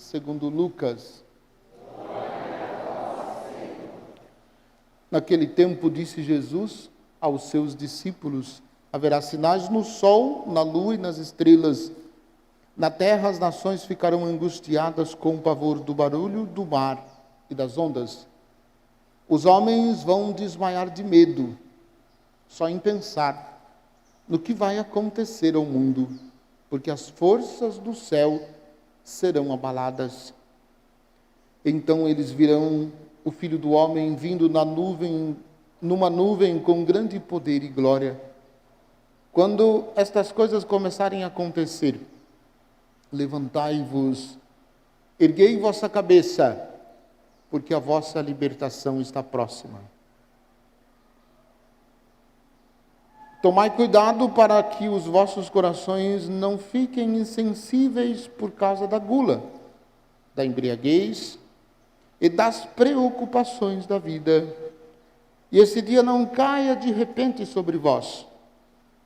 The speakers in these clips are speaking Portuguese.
segundo Lucas. Naquele tempo disse Jesus aos seus discípulos: haverá sinais no sol, na lua e nas estrelas. Na terra as nações ficarão angustiadas com o pavor do barulho do mar e das ondas. Os homens vão desmaiar de medo, só em pensar no que vai acontecer ao mundo, porque as forças do céu serão abaladas. Então eles virão o Filho do Homem vindo numa nuvem com grande poder e glória. Quando estas coisas começarem a acontecer, levantai-vos, erguei vossa cabeça, porque a vossa libertação está próxima. Tomai cuidado para que os vossos corações não fiquem insensíveis por causa da gula, da embriaguez e das preocupações da vida. E esse dia não caia de repente sobre vós,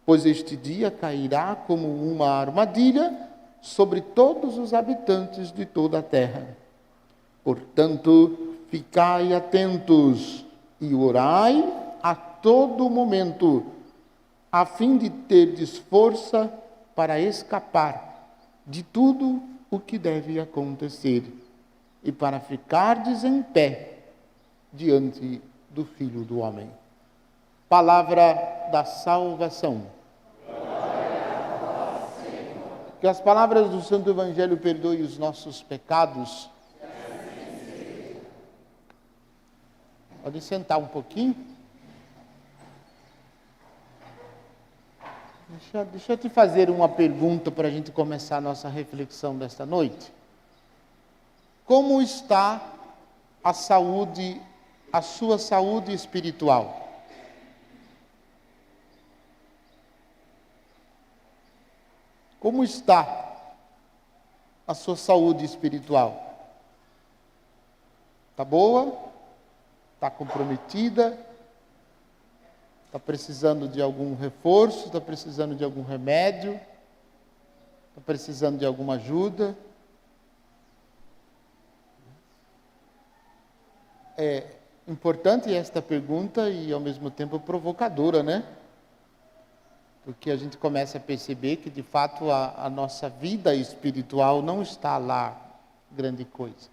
pois este dia cairá como uma armadilha sobre todos os habitantes de toda a terra. Portanto, ficai atentos e orai a todo momento, a fim de terdes força para escapar de tudo o que deve acontecer e para ficardes em pé diante do Filho do Homem. Palavra da salvação. Que as palavras do Santo Evangelho perdoem os nossos pecados. Pode sentar um pouquinho. Deixa eu te fazer uma pergunta para a gente começar a nossa reflexão desta noite. Como está a sua saúde espiritual? Como está a sua saúde espiritual? Está boa? Está comprometida? Está precisando de algum reforço? Está precisando de algum remédio? Está precisando de alguma ajuda? É importante esta pergunta e ao mesmo tempo provocadora, né? Porque a gente começa a perceber que de fato a nossa vida espiritual não está lá grande coisa.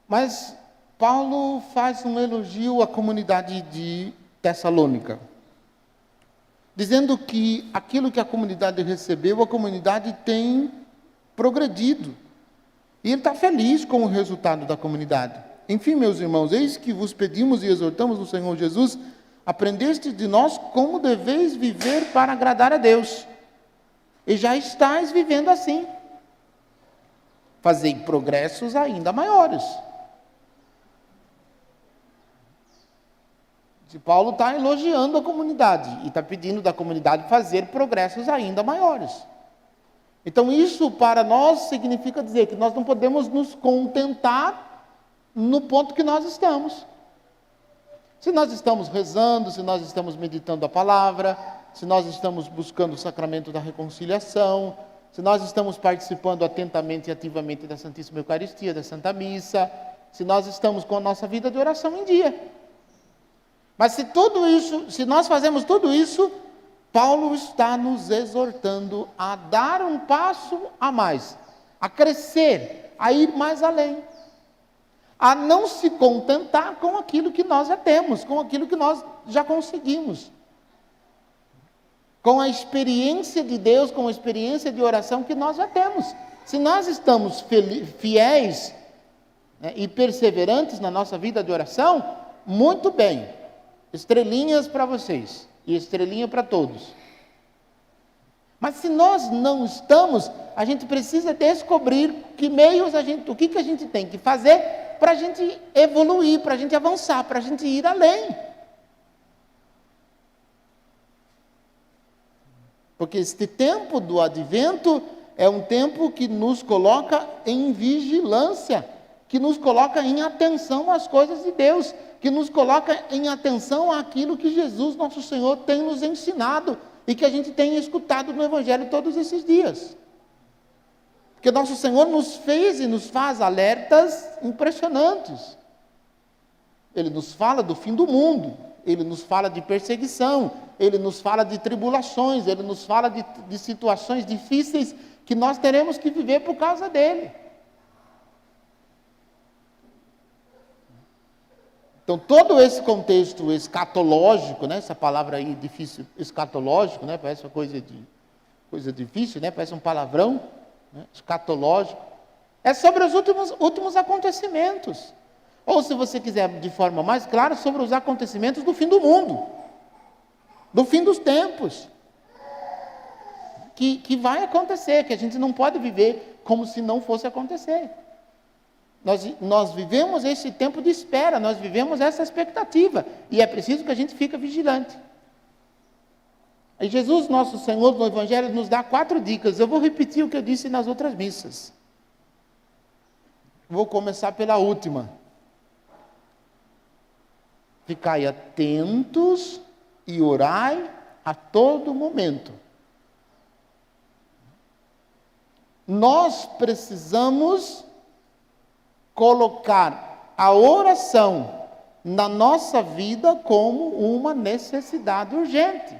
Mas Paulo faz um elogio à comunidade de Tessalônica, dizendo que aquilo que a comunidade recebeu, a comunidade tem progredido. E ele está feliz com o resultado da comunidade. Enfim, meus irmãos, eis que vos pedimos e exortamos no Senhor Jesus, aprendeste de nós como deveis viver para agradar a Deus. E já estáis vivendo assim. Fazei progressos ainda maiores. Paulo está elogiando a comunidade e está pedindo da comunidade fazer progressos ainda maiores. Então isso para nós significa dizer que nós não podemos nos contentar no ponto que nós estamos. Se nós estamos rezando, se nós estamos meditando a palavra, se nós estamos buscando o sacramento da reconciliação, se nós estamos participando atentamente e ativamente da Santíssima Eucaristia, da Santa Missa, se nós estamos com a nossa vida de oração em dia. Mas se nós fazemos tudo isso, Paulo está nos exortando a dar um passo a mais, a crescer, a ir mais além, a não se contentar com aquilo que nós já temos, com aquilo que nós já conseguimos, com a experiência de Deus, com a experiência de oração que nós já temos. Se nós estamos fiéis, né, e perseverantes na nossa vida de oração, muito bem. Estrelinhas para vocês e estrelinha para todos. Mas se nós não estamos, a gente precisa descobrir o que a gente tem que fazer para a gente evoluir, para a gente avançar, para a gente ir além. Porque este tempo do advento é um tempo que nos coloca em vigilância, que nos coloca em atenção às coisas de Deus, que nos coloca em atenção àquilo que Jesus, nosso Senhor, tem nos ensinado e que a gente tem escutado no Evangelho todos esses dias. Porque nosso Senhor nos fez e nos faz alertas impressionantes. Ele nos fala do fim do mundo, Ele nos fala de perseguição, Ele nos fala de tribulações, Ele nos fala de situações difíceis que nós teremos que viver por causa dEle. Então, todo esse contexto escatológico, né, essa palavra aí difícil, escatológico, né, parece uma coisa difícil, né, parece um palavrão, né, escatológico, é sobre os últimos acontecimentos. Ou, se você quiser de forma mais clara, sobre os acontecimentos do fim do mundo, do fim dos tempos, que vai acontecer, que a gente não pode viver como se não fosse acontecer. Nós vivemos esse tempo de espera, nós vivemos essa expectativa, e é preciso que a gente fique vigilante. E Jesus, nosso Senhor, no Evangelho, nos dá 4 dicas. Eu vou repetir o que eu disse nas outras missas. Vou começar pela última. Ficai atentos e orai a todo momento. Nós precisamos colocar a oração na nossa vida como uma necessidade urgente.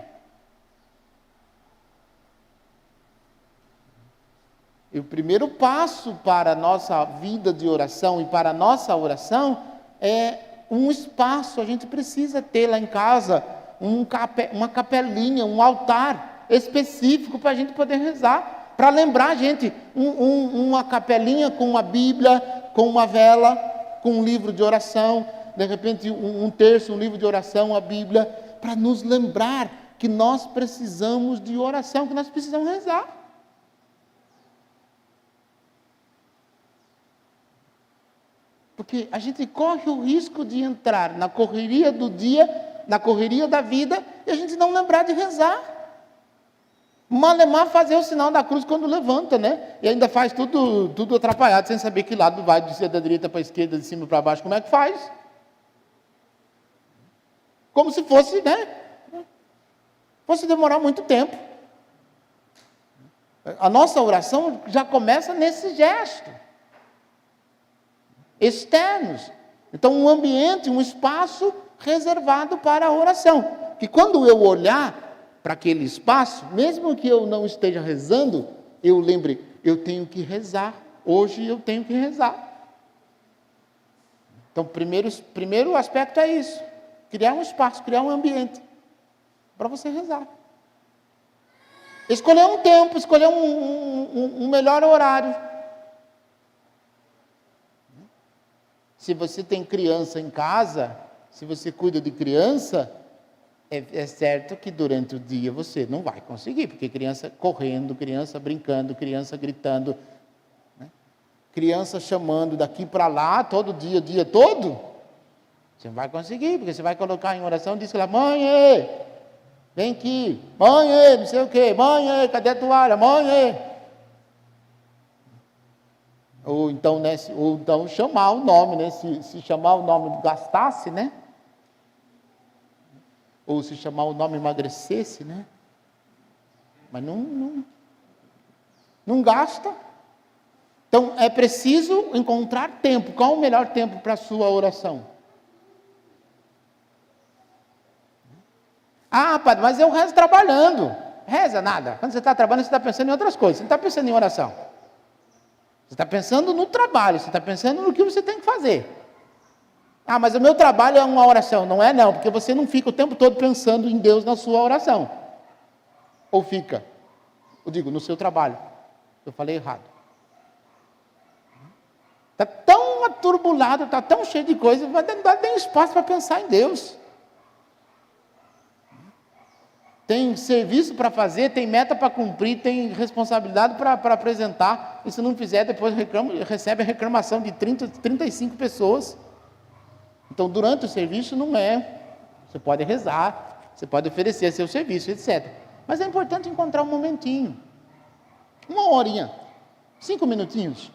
E o primeiro passo para a nossa vida de oração e para a nossa oração é um espaço. A gente precisa ter lá em casa uma capelinha, um altar específico para a gente poder rezar, para lembrar a gente, uma capelinha com uma Bíblia, com uma vela, com um livro de oração, de repente um terço, um livro de oração, a Bíblia, para nos lembrar que nós precisamos de oração, que nós precisamos rezar. Porque a gente corre o risco de entrar na correria do dia, na correria da vida, e a gente não lembrar de rezar. Malemar fazer o sinal da cruz quando levanta, né? E ainda faz tudo atrapalhado, sem saber que lado vai, de da direita para a esquerda, de cima para baixo, como é que faz? Como se fosse, né? Fosse demorar muito tempo. A nossa oração já começa nesse gesto. Externos. Então, um ambiente, um espaço reservado para a oração. Que quando eu olhar para aquele espaço, mesmo que eu não esteja rezando, eu lembre, eu tenho que rezar. Hoje eu tenho que rezar. Então, primeiro aspecto é isso. Criar um espaço, criar um ambiente para você rezar. Escolher um tempo, escolher um melhor horário. Se você tem criança em casa, se você cuida de criança, é certo que durante o dia você não vai conseguir, porque criança correndo, criança brincando, criança gritando, né? Criança chamando daqui para lá, todo dia, o dia todo, você não vai conseguir, porque você vai colocar em oração e diz lá, mãe, vem aqui, mãe, não sei o quê, mãe, cadê a toalha, mãe, Ou então chamar o nome, né? Se chamar o nome gastasse, né? Ou se chamar o nome emagrecesse, né? Mas não gasta. Então, é preciso encontrar tempo. Qual o melhor tempo para a sua oração? Ah, padre, mas eu rezo trabalhando. Reza nada. Quando você está trabalhando, você está pensando em outras coisas. Você não está pensando em oração. Você está pensando no trabalho, você está pensando no que você tem que fazer. Ah, mas o meu trabalho é uma oração. Não é não, porque você não fica o tempo todo pensando em Deus na sua oração. Ou fica? Eu digo, no seu trabalho. Eu falei errado. Está tão aturbulado, está tão cheio de coisas, não dá nem espaço para pensar em Deus. Tem serviço para fazer, tem meta para cumprir, tem responsabilidade para apresentar. E se não fizer, depois recebe a reclamação de 35 pessoas. Então, durante o serviço não é. Você pode rezar, você pode oferecer seu serviço, etc. Mas é importante encontrar um momentinho. Uma horinha, 5 minutinhos.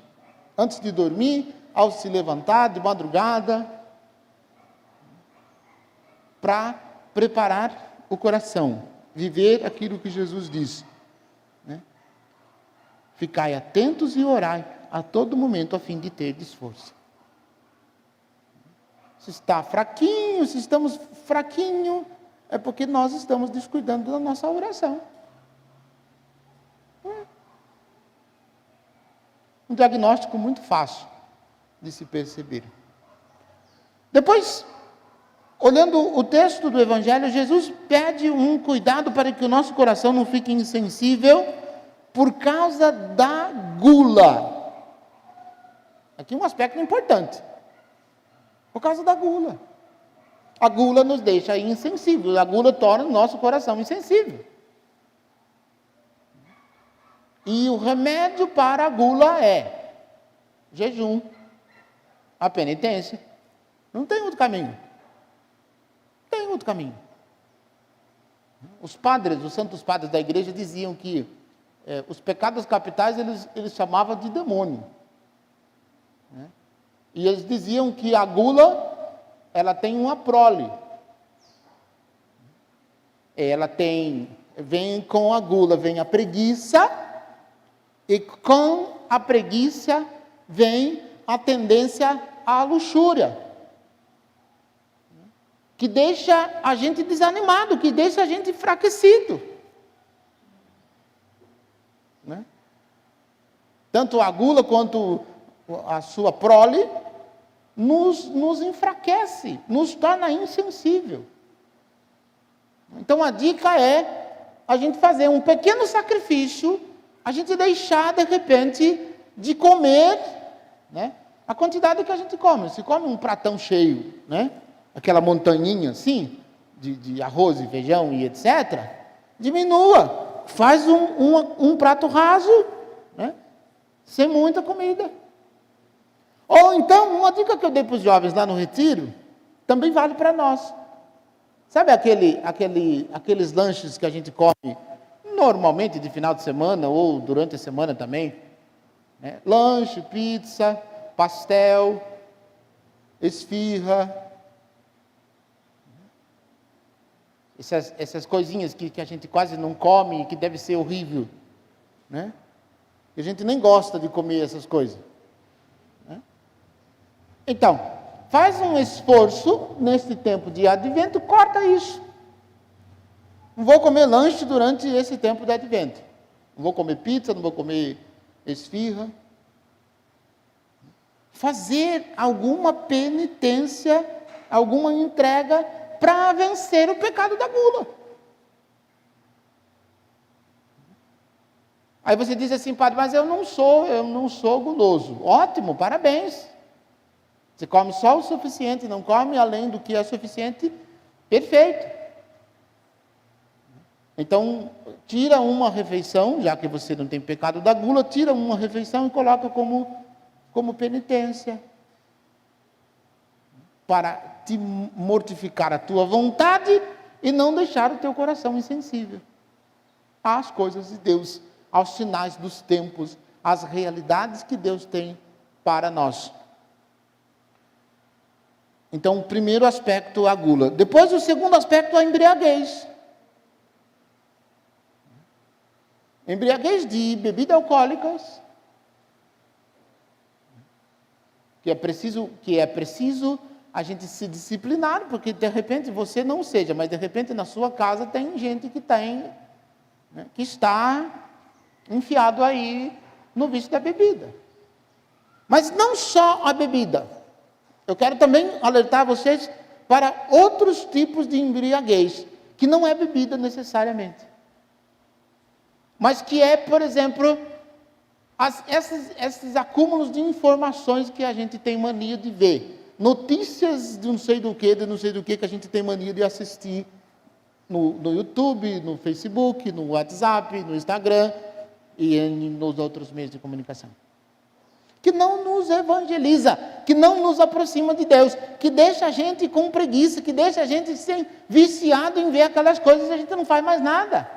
Antes de dormir, ao se levantar, de madrugada. Para preparar o coração. Viver aquilo que Jesus disse. Né? Ficai atentos e orai a todo momento, a fim de ter esforço. Se está fraquinho, se estamos fraquinho, é porque nós estamos descuidando da nossa oração. Um diagnóstico muito fácil de se perceber. Depois, olhando o texto do Evangelho, Jesus pede um cuidado para que o nosso coração não fique insensível por causa da gula. Aqui um aspecto importante. Por causa da gula. A gula nos deixa insensíveis. A gula torna o nosso coração insensível. E o remédio para a gula é jejum, a penitência. Não tem outro caminho. Não tem outro caminho. Os padres, os santos padres da igreja diziam que os pecados capitais eles chamavam de demônio. Né? E eles diziam que a gula, ela tem uma prole. Vem com a gula, vem a preguiça, e com a preguiça vem a tendência à luxúria, que deixa a gente desanimado, que deixa a gente enfraquecido. Né? Tanto a gula quanto a sua prole nos enfraquece, nos torna insensível. Então a dica é a gente fazer um pequeno sacrifício, a gente deixar de repente de comer, né, a quantidade que a gente come. Se come um pratão cheio, né, aquela montanhinha assim, de arroz e feijão e etc., diminua, faz um prato raso, né, sem muita comida. Ou então, uma dica que eu dei para os jovens lá no retiro, também vale para nós. Sabe aqueles lanches que a gente come normalmente de final de semana ou durante a semana também? Né? Lanche, pizza, pastel, esfirra. Essas coisinhas que a gente quase não come e que deve ser horrível. Né? E a gente nem gosta de comer essas coisas. Né? Então, faz um esforço nesse tempo de advento, corta isso. Não vou comer lanche durante esse tempo de advento. Não vou comer pizza, não vou comer esfirra. Fazer alguma penitência, alguma entrega para vencer o pecado da gula. Aí você diz assim, padre, mas eu não sou guloso. Ótimo, parabéns. Você come só o suficiente, não come além do que é suficiente, perfeito. Então, tira uma refeição, já que você não tem pecado da gula, tira uma refeição e coloca como penitência. Para te mortificar a tua vontade e não deixar o teu coração insensível às coisas de Deus, aos sinais dos tempos, às realidades que Deus tem para nós. Então, o primeiro aspecto, a gula. Depois, o segundo aspecto, a embriaguez. Embriaguez de bebidas alcoólicas, que é preciso a gente se disciplinar, porque de repente você não seja, mas de repente na sua casa tem gente que que está enfiado aí no vício da bebida. Mas não só a bebida. Eu quero também alertar vocês para outros tipos de embriaguez, que não é bebida necessariamente. Mas que é, por exemplo, esses acúmulos de informações que a gente tem mania de ver. Notícias de não sei do que a gente tem mania de assistir no YouTube, no Facebook, no WhatsApp, no Instagram e nos outros meios de comunicação. Que não nos evangeliza, que não nos aproxima de Deus, que deixa a gente com preguiça, que deixa a gente viciado em ver aquelas coisas e a gente não faz mais nada.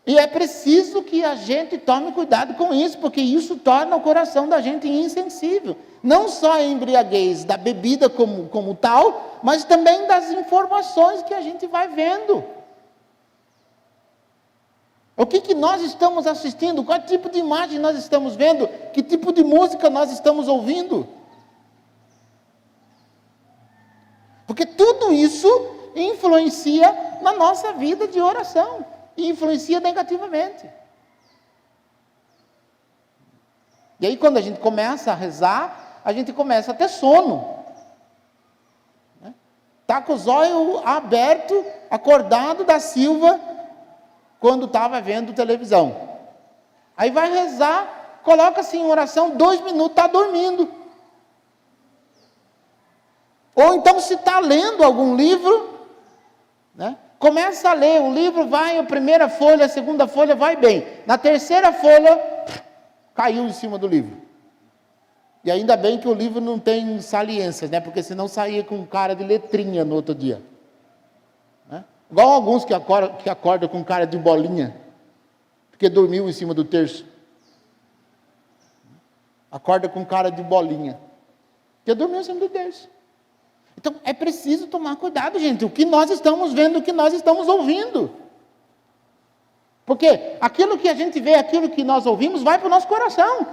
E é preciso que a gente tome cuidado com isso, porque isso torna o coração da gente insensível. Não só a embriaguez da bebida como tal, mas também das informações que a gente vai vendo. O que nós estamos assistindo? Qual tipo de imagem nós estamos vendo? Que tipo de música nós estamos ouvindo? Porque tudo isso influencia na nossa vida de oração. E influencia negativamente. E aí quando a gente começa a rezar, a gente começa a ter sono. Está com os olhos abertos, acordado da Silva, quando estava vendo televisão. Aí vai rezar, coloca-se em oração, 2 minutos, está dormindo. Ou então se está lendo algum livro, né? Começa a ler, o livro vai, a primeira folha, a segunda folha, vai bem. Na terceira folha, caiu em cima do livro. E ainda bem que o livro não tem saliências, né? Porque senão saía com cara de letrinha no outro dia. Né? Igual alguns que acordam com cara de bolinha, porque dormiu em cima do terço. Acorda com cara de bolinha, porque dormiu em cima do terço. Então, é preciso tomar cuidado, gente. O que nós estamos vendo, o que nós estamos ouvindo. Porque aquilo que a gente vê, aquilo que nós ouvimos, vai para o nosso coração.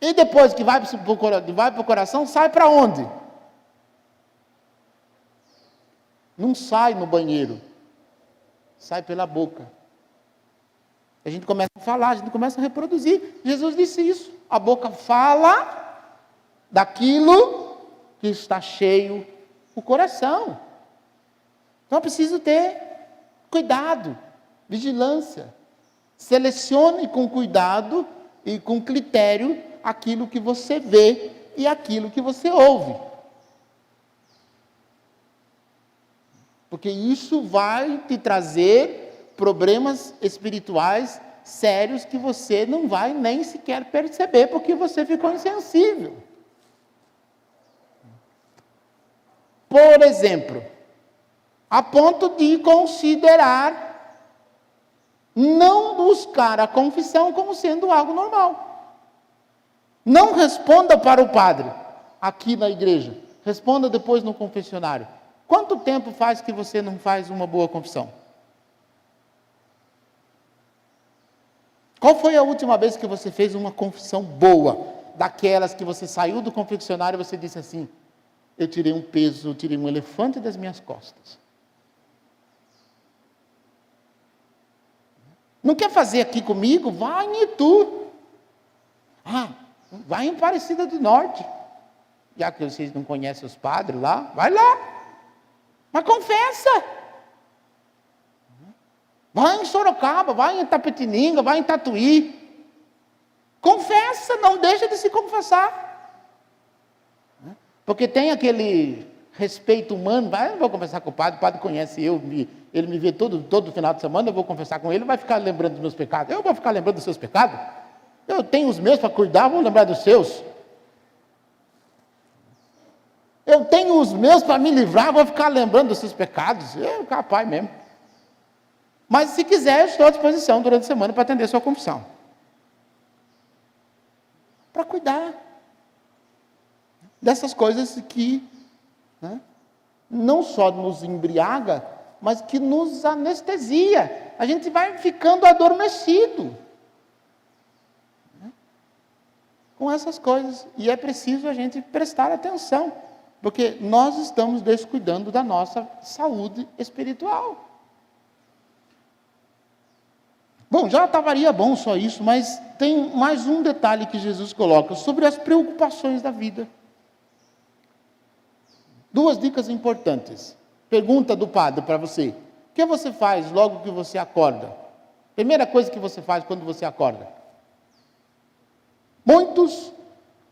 E depois que vai para o coração, sai para onde? Não sai no banheiro. Sai pela boca. A gente começa a falar, a gente começa a reproduzir. Jesus disse isso. A boca fala daquilo que está cheio o coração. Então é preciso ter cuidado, vigilância. Selecione com cuidado e com critério aquilo que você vê e aquilo que você ouve. Porque isso vai te trazer problemas espirituais sérios que você não vai nem sequer perceber, porque você ficou insensível. Por exemplo, a ponto de considerar não buscar a confissão como sendo algo normal. Não responda para o padre aqui na igreja. Responda depois no confessionário. Quanto tempo faz que você não faz uma boa confissão? Qual foi a última vez que você fez uma confissão boa? Daquelas que você saiu do confessionário e você disse assim: eu tirei um peso, eu tirei um elefante das minhas costas. Não quer fazer aqui comigo? Vai em Itu. Vai em Aparecida do Norte. Já que vocês não conhecem os padres lá, vai lá. Mas confessa. Vai em Sorocaba, vai em Itapetininga, vai em Tatuí. Confessa, não deixa de se confessar. Porque tem aquele respeito humano, eu vou conversar com o padre conhece eu, ele me vê todo final de semana, eu vou conversar com ele, vai ficar lembrando dos meus pecados. Eu vou ficar lembrando dos seus pecados? Eu tenho os meus para cuidar, vou lembrar dos seus. Eu tenho os meus para me livrar, vou ficar lembrando dos seus pecados. Eu, capaz mesmo. Mas se quiser, eu estou à disposição durante a semana para atender a sua confissão. Para cuidar dessas coisas que não só nos embriaga, mas que nos anestesia. A gente vai ficando adormecido com essas coisas. E é preciso a gente prestar atenção, porque nós estamos descuidando da nossa saúde espiritual. Bom, já estaria bom só isso, mas tem mais um detalhe que Jesus coloca sobre as preocupações da vida. 2 dicas importantes. Pergunta do padre para você: o que você faz logo que você acorda? Primeira coisa que você faz quando você acorda. Muitos,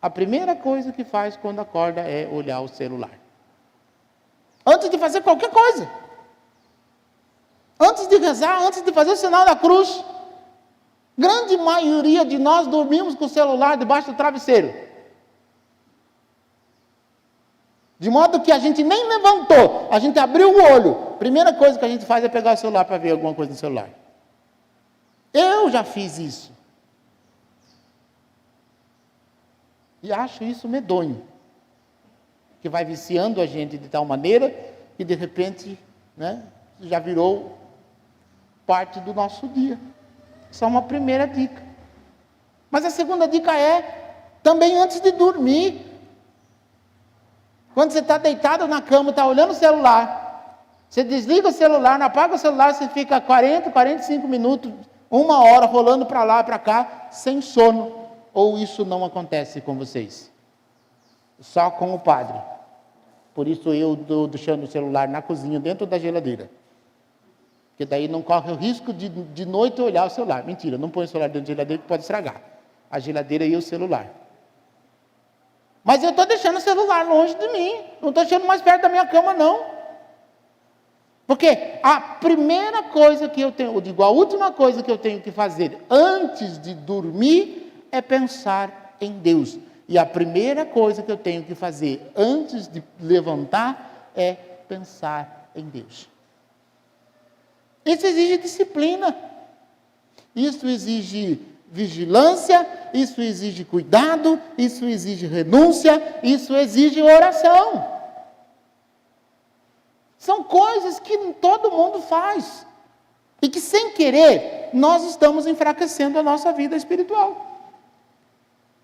a primeira coisa que faz quando acorda é olhar o celular. Antes de fazer qualquer coisa. Antes de rezar, antes de fazer o sinal da cruz. Grande maioria de nós dormimos com o celular debaixo do travesseiro. De modo que a gente nem levantou, a gente abriu o olho. Primeira coisa que a gente faz é pegar o celular para ver alguma coisa no celular. Eu já fiz isso. E acho isso medonho. Que vai viciando a gente de tal maneira que de repente, já virou parte do nosso dia. Essa é uma primeira dica. Mas a segunda dica é, também antes de dormir, quando você está deitado na cama, está olhando o celular, você desliga o celular, não apaga o celular, você fica 40, 45 minutos, 1 hora rolando para lá, para cá, sem sono. Ou isso não acontece com vocês? Só com o padre. Por isso eu estou deixando o celular na cozinha, dentro da geladeira. Porque daí não corre o risco de noite olhar o celular. Mentira, não põe o celular dentro da geladeira que pode estragar. A geladeira e o celular. Mas eu estou deixando o celular longe de mim. Não estou deixando mais perto da minha cama, não. Porque a primeira coisa que eu tenho, eu digo, a última coisa que eu tenho que fazer antes de dormir é pensar em Deus. E a primeira coisa que eu tenho que fazer antes de levantar é pensar em Deus. Isso exige disciplina. Isso exige vigilância, isso exige cuidado, isso exige renúncia, isso exige oração. São coisas que todo mundo faz. E que sem querer, nós estamos enfraquecendo a nossa vida espiritual.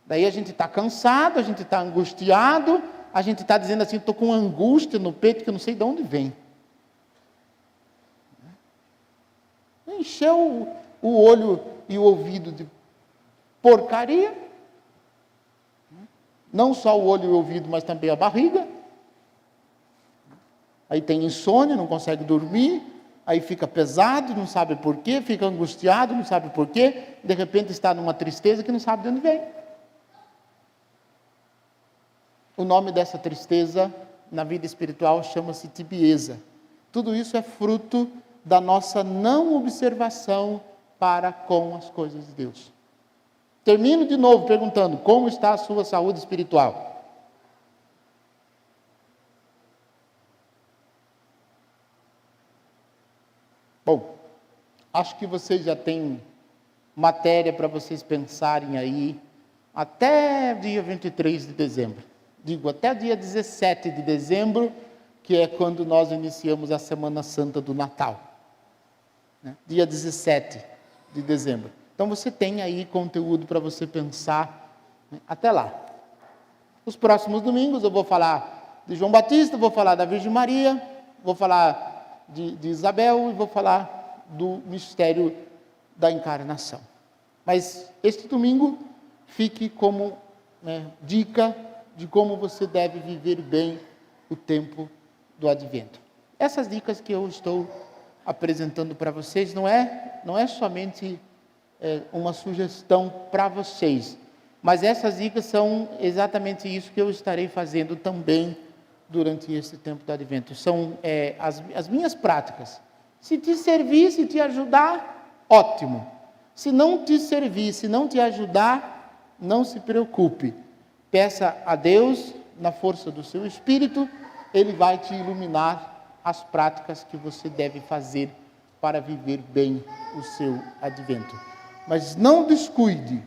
Daí a gente está cansado, a gente está angustiado, a gente está dizendo assim, estou com angústia no peito que eu não sei de onde vem. Encheu o olho e o ouvido de porcaria. Não só o olho e o ouvido, mas também a barriga. Aí tem insônia, não consegue dormir. Aí fica pesado, não sabe por quê. Fica angustiado, não sabe por quê. De repente está numa tristeza que não sabe de onde vem. O nome dessa tristeza na vida espiritual chama-se tibieza. Tudo isso é fruto da nossa não observação para com as coisas de Deus. Termino de novo perguntando, como está a sua saúde espiritual? Bom, acho que vocês já têm matéria para vocês pensarem aí até dia 23 de dezembro. Digo, até dia 17 de dezembro, que é quando nós iniciamos a Semana Santa do Natal. Dia 17 de dezembro. Então você tem aí conteúdo para você pensar até lá. Os próximos domingos eu vou falar de João Batista, vou falar da Virgem Maria, vou falar de Isabel e vou falar do mistério da encarnação. Mas este domingo fique como dica de como você deve viver bem o tempo do Advento. Essas dicas que eu estou apresentando para vocês não é somente uma sugestão para vocês, mas essas dicas são exatamente isso que eu estarei fazendo também durante esse tempo do Advento. São as minhas práticas. Se te servir, se te ajudar, ótimo. Se não te servir, se não te ajudar, não se preocupe. Peça a Deus, na força do seu Espírito, Ele vai te iluminar as práticas que você deve fazer para viver bem o seu Advento. Mas não descuide,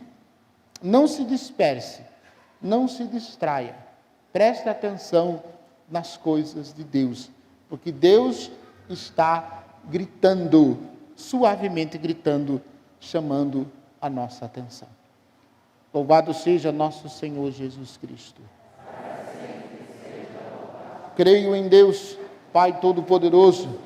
não se disperse, não se distraia. Preste atenção nas coisas de Deus, porque Deus está gritando, suavemente gritando, chamando a nossa atenção. Louvado seja nosso Senhor Jesus Cristo. Creio em Deus, Pai Todo-Poderoso,